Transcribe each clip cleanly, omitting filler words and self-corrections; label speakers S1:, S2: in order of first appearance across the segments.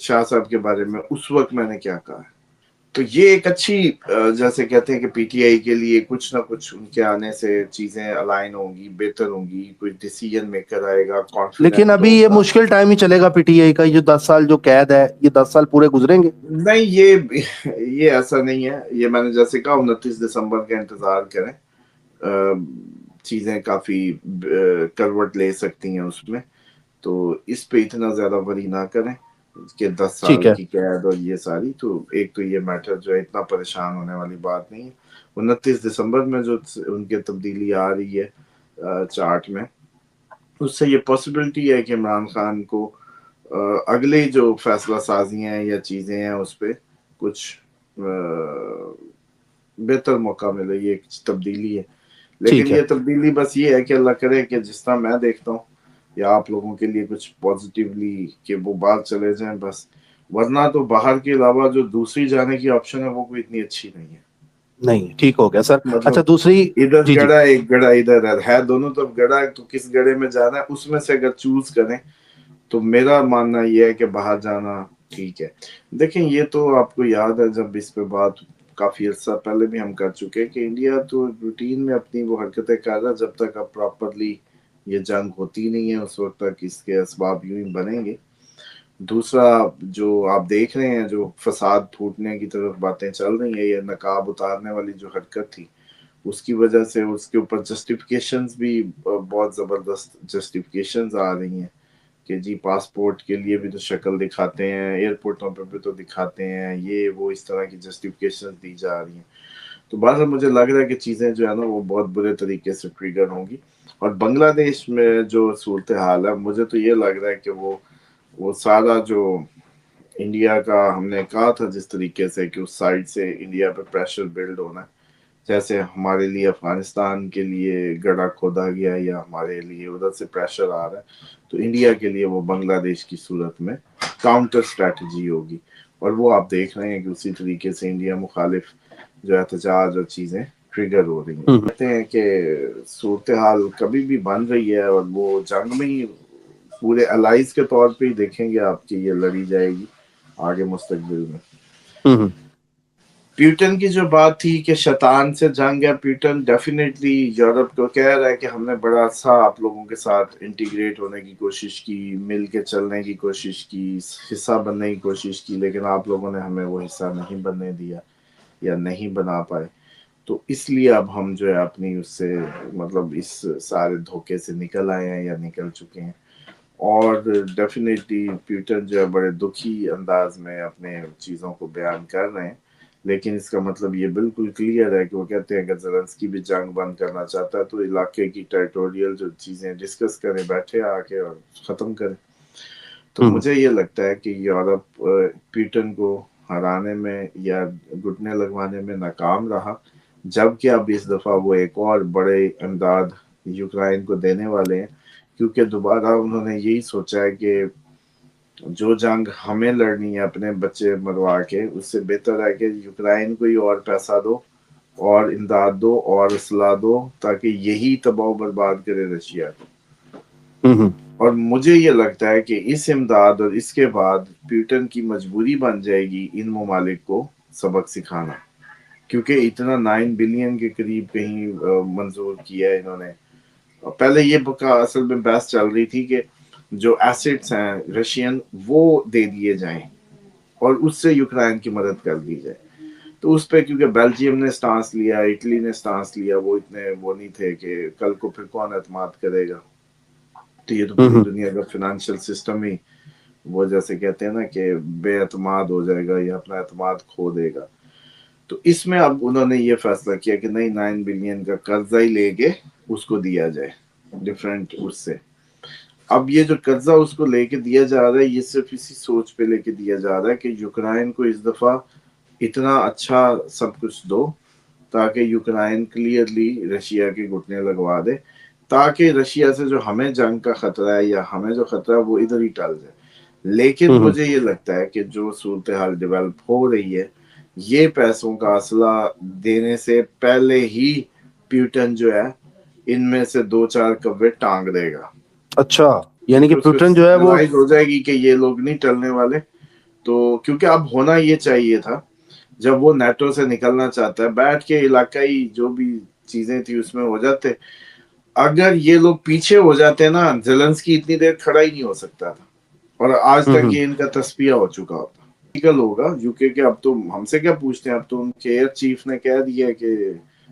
S1: شاہ صاحب کے بارے میں اس وقت میں نے کیا کہا ہے. تو یہ ایک اچھی جیسے کہتے ہیں کہ پی ٹی آئی کے لیے کچھ نہ کچھ ان کے آنے سے چیزیں الائن ہوں گی، بہتر ہوں گی، کوئی ڈیسیجن میکر آئے گا،
S2: لیکن
S1: کانفیڈنٹ
S2: ابھی یہ
S1: ہوگا.
S2: مشکل ٹائم ہی چلے گا پی ٹی آئی کا. یہ 10 سال جو قید ہے، یہ 10 سال پورے گزریں گے؟
S1: نہیں، یہ ایسا نہیں ہے. یہ میں نے جیسے کہا 29 دسمبر کا انتظار کریں. چیزیں کافی کروٹ لے سکتی ہیں اس میں، تو اس پہ اتنا زیادہ وری نہ کریں کہ 10 سال
S2: ٹھیک ہے.
S1: کی قید اور یہ ساری. تو ایک تو یہ میٹر جو ہے اتنا پریشان ہونے والی بات نہیں ہے. 29 دسمبر میں جو ان کی تبدیلی آ رہی ہے چارٹ میں، اس سے یہ پاسبلٹی ہے کہ عمران خان کو اگلی جو فیصلہ سازیاں ہیں یا چیزیں ہیں اس پہ کچھ بہتر موقع ملے. یہ ایک تبدیلی ہے، لیکن
S2: ٹھیک ہے.
S1: یہ تبدیلی بس یہ ہے کہ اللہ کرے کہ جس طرح میں دیکھتا ہوں یا آپ لوگوں کے لیے کچھ پازیٹیولی کہ وہ بات چلے جائیں بس. ورنہ تو باہر کے علاوہ جو دوسری جانے کی آپشن ہے وہ کوئی اتنی اچھی نہیں ہے.
S2: نہیں، ٹھیک ہو گیا سر.
S1: مطلب
S2: اچھا، دوسری.
S1: ادھر
S2: جی جی.
S1: گڑا ایک گڑا ادھر ہے، دونوں طرف گڑا ہے. تو کس گڑے میں جانا ہے اس میں سے اگر چوز کریں تو میرا ماننا یہ ہے کہ باہر جانا ٹھیک ہے. دیکھیں یہ تو آپ کو یاد ہے جب اس پہ بات کافی عرصہ پہلے بھی ہم کر چکے کہ انڈیا تو روٹین میں اپنی وہ حرکتیں کر رہا جب تک اب پراپرلی یہ جنگ ہوتی نہیں ہے اس وقت تک اس کے اسباب یوں ہی بنیں گے. دوسرا جو آپ دیکھ رہے ہیں جو فساد پھوٹنے کی طرف باتیں چل رہی ہیں، یہ نقاب اتارنے والی جو حرکت تھی اس کی وجہ سے اس کے اوپر جسٹیفیکیشنز بھی بہت زبردست جسٹیفیکیشنز آ رہی ہیں کہ جی پاسپورٹ کے لیے بھی تو شکل دکھاتے ہیں، ایئرپورٹوں پہ بھی تو دکھاتے ہیں، یہ وہ اس طرح کی جسٹیفیکیشنز دی جا رہی ہیں. تو بعض مجھے لگ رہا ہے کہ چیزیں جو ہے نا وہ بہت برے طریقے سے ٹریگر ہوں گی. اور بنگلہ دیش میں جو صورتحال ہے مجھے تو یہ لگ رہا ہے کہ وہ سارا جو انڈیا کا ہم نے کہا تھا جس طریقے سے کہ اس سائڈ سے انڈیا پہ پریشر بلڈ ہونا ہے، جیسے ہمارے لیے افغانستان کے لیے گڑھا کھودا گیا یا ہمارے لیے ادھر سے پریشر آ رہا ہے، تو انڈیا کے لیے وہ بنگلہ دیش کی صورت میں کاؤنٹر اسٹریٹجی ہوگی. اور وہ آپ دیکھ رہے ہیں کہ اسی طریقے سے انڈیا مخالف جو احتجاج اور چیزیں ٹریگر ہو رہی ہیں. کہتے ہیں کہ صورتحال کبھی بھی بن رہی ہے اور وہ جنگ میں ہی پورے الائز کے طور پہ ہی دیکھیں گے آپ کی یہ لڑی جائے گی آگے مستقبل میں. پیوٹن کی جو بات تھی کہ شیطان سے جنگ ہے، پیوٹن ڈیفینیٹلی یورپ کو کہہ رہا ہے کہ ہم نے بڑا اچھا آپ لوگوں کے ساتھ انٹیگریٹ ہونے کی کوشش کی، مل کے چلنے کی کوشش کی، حصہ بننے کی کوشش کی، لیکن آپ لوگوں نے ہمیں وہ حصہ نہیں بننے دیا یا نہیں بنا پائے. تو اس لیے اب ہم جو ہے اپنی اس سے مطلب اس سارے دھوکے سے نکل آئے ہیں یا نکل چکے ہیں. اور ڈیفینیٹلی پیوٹن جو ہے بڑے دکھی انداز میں اپنے چیزوں کو بیان کر رہے ہیں، لیکن اس کا مطلب یہ بالکل کلیئر ہے کہ وہ کہتے ہیں کہ زیلنسکی بھی جنگ بند کرنا چاہتا ہے تو علاقے کی ٹیریٹوریل جو چیزیں ڈسکس کریں، بیٹھے آ کے اور ختم کریں. تو مجھے یہ لگتا ہے کہ یورپ پیوٹن کو ہرانے میں یا گھٹنے لگوانے میں ناکام رہا، جبکہ اب اس دفعہ وہ ایک اور بڑے امداد یوکرائن کو دینے والے ہیں، کیونکہ دوبارہ انہوں نے یہی سوچا ہے کہ جو جنگ ہمیں لڑنی ہے اپنے بچے مروا کے، اس سے بہتر ہے کہ یوکرائن کو ہی اور پیسہ دو اور امداد دو اور اسلحہ دو تاکہ یہی تباہ و برباد کرے رشیا کو. اور مجھے یہ لگتا ہے کہ اس امداد اور اس کے بعد پیوٹن کی مجبوری بن جائے گی ان ممالک کو سبق سکھانا، کیونکہ اتنا 9 بلین کے قریب کہیں منظور کیا ہے انہوں نے. پہلے یہ اصل میں بحث چل رہی تھی کہ جو ایسٹس ہیں رشین وہ دے دیے جائیں اور اس سے یوکرائن کی مدد کر دی جائے. تو اس پہ کیونکہ بیلجیم نے سٹانس لیا، اٹلی نے سٹانس لیا، وہ اتنے وہ نہیں تھے کہ کل کو پھر کون اعتماد کرے گا. تو یہ تو پوری دنیا کا فنانشل سسٹم ہی وہ جیسے کہتے ہیں نا کہ بے اعتماد ہو جائے گا یا اپنا اعتماد کھو دے گا. تو اس میں اب انہوں نے یہ فیصلہ کیا کہ نہیں 9 بلین کا قرضہ ہی لے کے اس کو دیا جائے ڈفرینٹ اس سے. اب یہ جو قرضہ اس کو لے کے دیا جا رہا ہے یہ صرف اسی سوچ پہ لے کے دیا جا رہا ہے کہ یوکرائن کو اس دفعہ اتنا اچھا سب کچھ دو تاکہ یوکرائن کلیئرلی رشیا کے گھٹنے لگوا دے، تاکہ رشیا سے جو ہمیں جنگ کا خطرہ ہے یا ہمیں جو خطرہ ہے وہ ادھر ہی ٹل جائے. لیکن مجھے یہ لگتا ہے کہ جو صورتحال ڈیولپ ہو رہی ہے یہ پیسوں کا اسلحہ دینے سے پہلے ہی پیوٹن جو ہے ان میں سے 2-4 کبے ٹانگ دے گا.
S2: اچھا، یعنی کہ
S1: کیونکہ اس کو
S2: پیوٹن جو ہے وہ
S1: ریلائز ہو جائے گی کہ یہ لوگ نہیں ٹلنے والے تو کیونکہ اب ہونا یہ چاہیے تھا جب وہ نیٹو سے نکلنا چاہتا ہے بیٹھ کے علاقائی جو بھی چیزیں تھی اس میں ہو جاتے. اگر یہ لوگ پیچھے ہو جاتے نا زیلنسکی اتنی دیر کھڑا ہی نہیں ہو سکتا تھا اور آج تک یہ ان کا تصفیہ ہو چکا ہوتا. ہوگا یو کے اب تو ہم سے کیا پوچھتے ہیں, اب تو ان کے ایئر چیف نے کہہ دیا کہ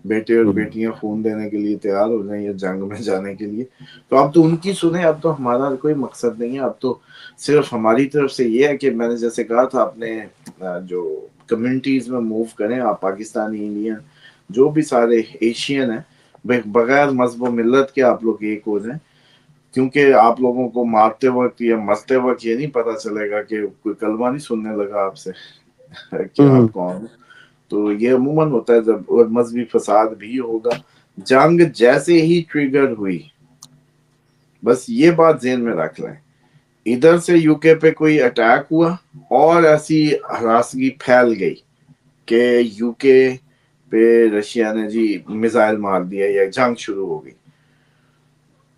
S1: بیٹے اور بیٹیاں خون دینے کے لیے تیار ہو جائیں یا جنگ میں جانے کے لیے. تو اب تو ان کی سنیں, اب تو ہمارا کوئی مقصد نہیں ہے, اب تو صرف ہماری طرف سے یہ ہے کہ میں نے جیسے کہا تھا اپنے جو کمیونٹیز میں موو کریں آپ, پاکستانی, انڈین, جو بھی سارے ایشین ہیں, بغیر مذہب و ملت کے آپ لوگ ایک ہو جائیں, کیونکہ آپ لوگوں کو مارتے وقت یا مرتے وقت یہ نہیں پتا چلے گا کہ کوئی کلمہ نہیں سننے لگا آپ سے کہ آپ کون ہو. تو یہ عموماً ہوتا ہے جب مذہبی فساد بھی ہوگا. جنگ جیسے ہی ٹریگر ہوئی, بس یہ بات ذہن میں رکھ لیں, ادھر سے یو کے پہ کوئی اٹیک ہوا اور ایسی ہراسگی پھیل گئی کہ یو کے پہ رشیا نے جی میزائل مار دیا یا جنگ شروع ہو گئی,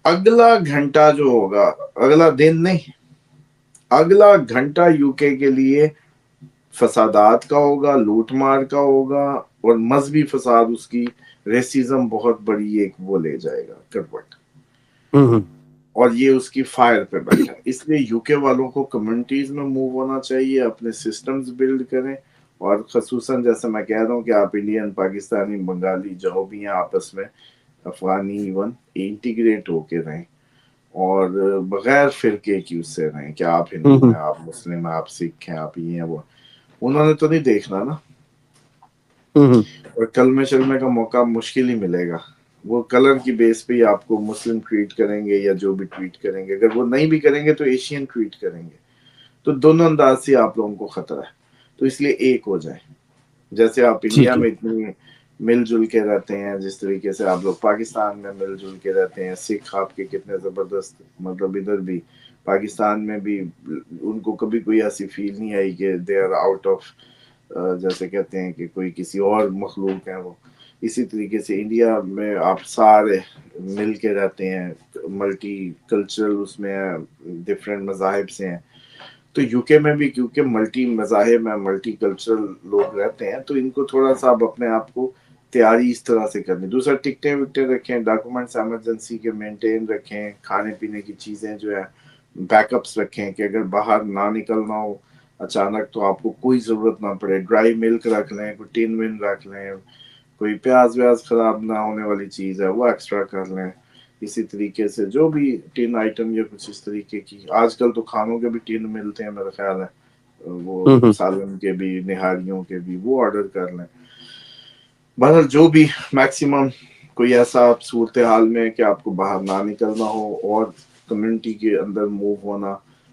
S1: اگلا گھنٹہ جو ہوگا, اگلا دن نہیں, اگلا گھنٹہ یو کے لیے فسادات کا ہوگا, لوٹ مار کا ہوگا, اور مذہبی فساد اس کی ریسیزم بہت بڑی ایک وہ لے جائے گا کروٹ, اور یہ اس کی فائر پہ بیٹھا. اس لیے یو کے والوں کو کمیونٹیز میں موو ہونا چاہیے, اپنے سسٹمز بلڈ کریں, اور خصوصاً جیسے میں کہہ رہا ہوں کہ آپ انڈین, پاکستانی, بنگالی جو بھی ہیں آپس میں, افغانی ایون, انٹیگریٹ ہو کے رہیں اور بغیر فرقے کی اس سے رہیں کہ آپ ہندو ہیں, آپ مسلم ہیں, آپ سکھ ہیں, آپ یہ ہیں وہ. انہوں نے تو نہیں دیکھنا نا, اور کلمے شلمے کا موقع مشکل ہی ملے گا. وہ کلر کی بیس پہ ہی آپ کو مسلم ٹریٹ کریں گے یا جو بھی ٹریٹ کریں گے, اگر وہ نہیں بھی کریں گے تو ایشین ٹریٹ کریں گے. تو دونوں انداز سے آپ لوگوں کو خطرہ ہے, تو اس لیے ایک ہو جائیں. جیسے آپ انڈیا میں اتنی مل جل کے رہتے ہیں, جس طریقے سے آپ لوگ پاکستان میں مل جل کے رہتے ہیں, سکھ آپ کے کتنے زبردست, مطلب ادھر بھی پاکستان میں بھی ان کو کبھی کوئی ایسی فیل نہیں آئی کہ دے آر آؤٹ آف, جیسے کہتے ہیں کہ کوئی کسی اور مخلوق ہیں وہ. اسی طریقے سے انڈیا میں آپ سارے مل کے رہتے ہیں, ملٹی کلچرل اس میں ڈفرینٹ مذاہب سے ہیں. تو یو کے میں بھی کیونکہ ملٹی مذاہب میں ملٹی کلچرل لوگ رہتے ہیں, تو ان کو تھوڑا سا اب اپنے آپ کو تیاری اس طرح سے کرنی. دوسرا ٹکٹیں وکٹیں رکھیں, ڈاکومنٹس ایمرجنسی کے مینٹین رکھیں, کھانے پینے کی چیزیں جو ہے بیک اپس رکھیں کہ اگر باہر نہ نکلنا ہو اچانک تو آپ کو کوئی ضرورت نہ پڑے. ڈرائی ملک رکھ لیں, کوئی ٹین ون رکھ لیں, کوئی پیاز ویاز خراب نہ ہونے والی چیز ہے وہ ایکسٹرا کر لیں. اسی طریقے سے جو بھی ٹین آئٹم یا کچھ اس طریقے کی, آج کل تو کھانوں کے بھی ٹین ملتے ہیں میرا خیال ہے, وہ سالن کے بھی, نہاریوں کے بھی, وہ آرڈر کر لیں. بہرحال جو بھی میکسیمم کوئی ایسا صورتحال میں کہ آپ کو باہر نہ نکلنا ہو اور کمیونٹی کے اندر موو ہونا.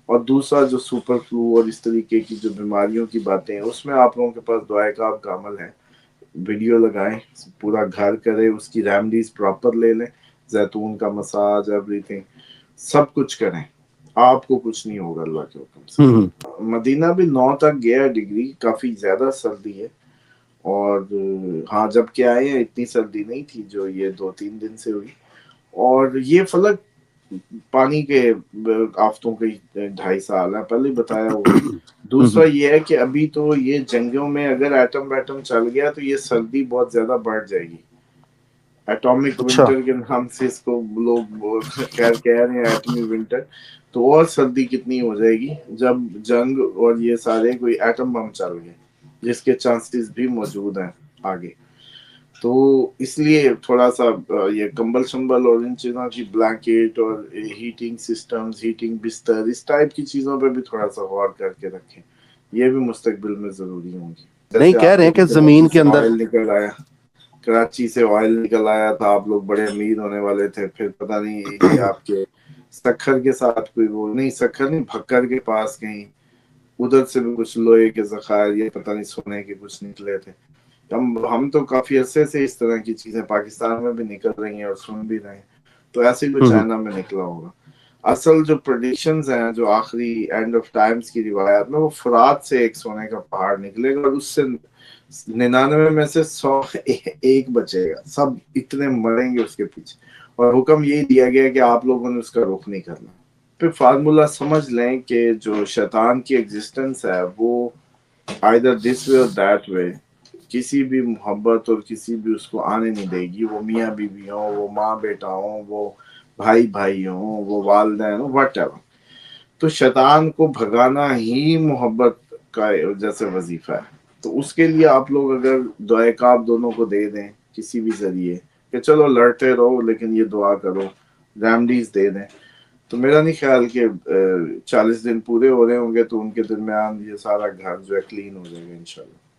S1: اور دوسرا جو سپر فلو اور اس طریقے کی جو بیماریوں کی باتیں ہیں, اس میں آپ لوگوں کے پاس دعائے کعب کا عمل ہے, ویڈیو لگائیں, پورا گھر کرے, اس کی ریمیڈیز پراپر لے لیں, زیتون کا مساج, ایوری تھنگ, سب کچھ کریں, آپ کو کچھ نہیں ہوگا اللہ کے حکم سے. مدینہ بھی 9 تک گیا ڈگری, کافی زیادہ سردی ہے, اور ہاں جب کہ آئے ہیں اتنی سردی نہیں تھی جو یہ 2-3 دن سے ہوئی. اور یہ فلک پانی کے آفتوں کے 2.5 سال ہے, پہلے ہی بتایا ہوا. دوسرا یہ ہے کہ ابھی تو یہ جنگوں میں اگر ایٹم ویٹم چل گیا تو یہ سردی بہت زیادہ بڑھ جائے گی. ایٹامک ونٹر کے نام سے اس کو لوگ خیر کہہ رہے ہیں, ایٹمی ونٹر. تو اور سردی کتنی ہو جائے گی جب جنگ اور یہ سارے کوئی ایٹم بم چل گئے, جس کے چانسز بھی موجود ہیں آگے. تو اس لیے تھوڑا سا یہ کمبل شمبل اور ان چیزوں کی, بلینکٹ اور ہیٹنگ سسٹمز, ہیٹنگ بستر, اس ٹائپ کی چیزوں پہ بھی تھوڑا سا غور کر کے رکھیں, یہ بھی مستقبل میں ضروری ہوں گی.
S2: نہیں
S1: جیسے
S2: کہہ
S1: آپ
S2: رہے
S1: کو
S2: ہیں
S1: بھی
S2: کہ
S1: کراچی
S2: زمین کے
S1: سے
S2: اندر
S1: آئل نکل آیا, کراچی سے آئل نکل آیا تھا, آپ لوگ بڑے امیر ہونے والے تھے, پھر پتہ نہیں یہ آپ کے سکھر کے ساتھ کوئی وہ نہیں, سکھر نہیں, بھکر کے پاس کہیں ادھر سے بھی کچھ لوہے کے ذخائر, یہ پتہ نہیں سونے کے کچھ نکلے تھے. ہم تو کافی عرصے سے اس طرح کی چیزیں پاکستان میں بھی نکل رہی ہیں اور سن بھی رہے ہیں, تو ایسے ہی کوئی چائنا میں نکلا ہوگا. اصل جو پریڈکشنز ہیں, جو آخری اینڈ آف ٹائمز کی روایات میں, وہ فرات سے ایک سونے کا پہاڑ نکلے گا, اور اس سے 99 میں سے 100 ایک بچے گا, سب اتنے مریں گے اس کے پیچھے. اور حکم یہی دیا گیا کہ آپ لوگوں نے اس کا رخ نہیں کرنا. پہ فارمولا سمجھ لیں کہ جو شیطان کی ایگزسٹنس ہے وہ either this way or that way کسی بھی محبت اور کسی بھی اس کو آنے نہیں دے گی. وہ میاں بیوی ہوں، وہ ماں بیٹا ہوں، وہ بھائی بھائی ہوں، وہ والدین ہوں، وٹ ایور. تو شیطان کو بھگانا ہی محبت کا جیسے وظیفہ ہے. تو اس کے لیے آپ لوگ اگر دعائے کعب دونوں کو دے دیں کسی بھی ذریعے کہ چلو لڑتے رہو لیکن یہ دعا کرو، ریمڈیز دے دیں، تو میرا نہیں خیال کہ 40 دن پورے ہو رہے ہوں گے تو ان کے درمیان یہ سارا گھر جو ہے کلین ہو جائے گا انشاءاللہ.